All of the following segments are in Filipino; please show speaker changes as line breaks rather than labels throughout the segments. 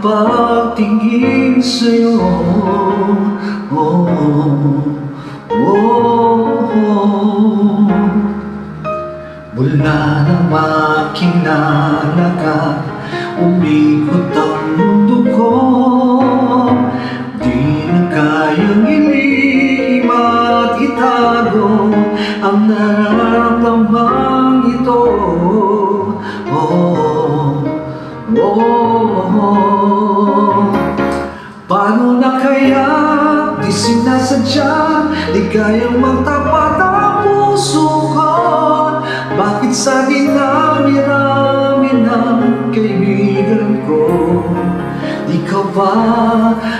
pagtingin sa'yo. Oh, oh, oh. Mula nang makilala ka, umikot ang mundo ko. Di na kayang ilihim at itago ang nararamdamang ito. Oh, oh. Paano na kaya di sinasadya, di kayang magtapat ang puso ko? Bakit sa dinami-rami ng kaibigan ko, di ka ba?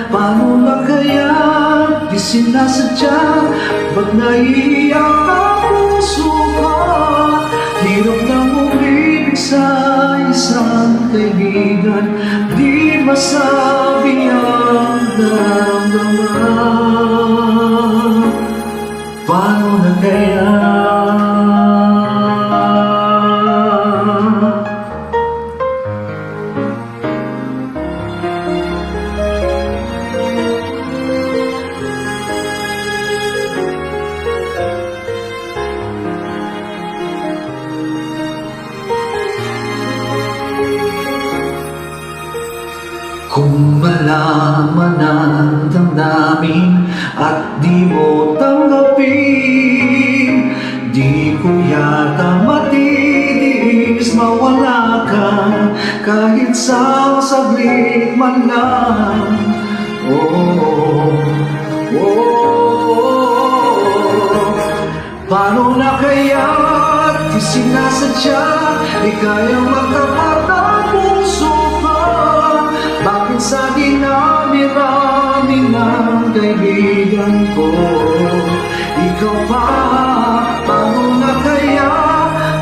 Paano na kaya di sinasadya, ba't naiiyak ang puso ko? Hirap nang umibig sa isang kaibigan, di masabi ang nararamdaman. Paano na kaya? Kung malaman ang damdamin at di mo tanggapin, di ko yata matitiis mawala ka kahit sa saglit man lang. Oh, oh. Paano na kaya di sinasadya, di kayang magtapat ang puso ko? Bakit sa dinami-rami ng kaibigan ko, ikaw pa? Paano na kaya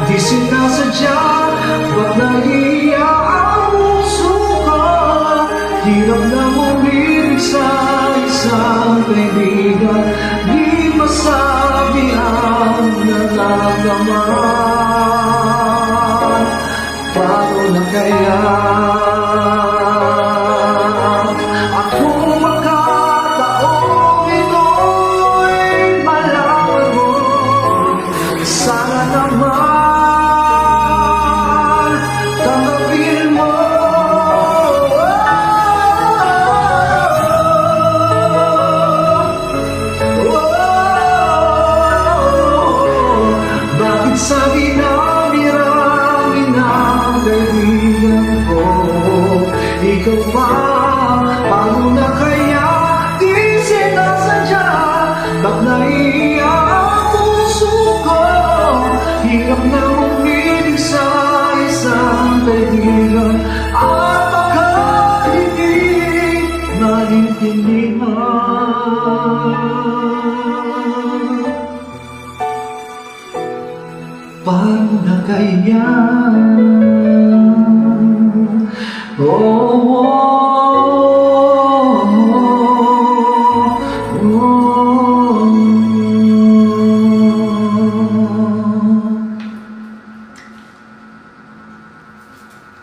di sinasadya, ba't naiiyak ang puso ko? Hirap na umibig sa isang kaibigan, di masabi ang nararamdaman. Paano na kaya? Sa dinami-rami ng kaibigan ko, ikaw pa? Paano na kaya di sinasadya, ba't naiiyak ang puso ko? Hirap na umibig sa isang kaibigan at baka hindi maintindihan. Paano na kaya? Oh, oh.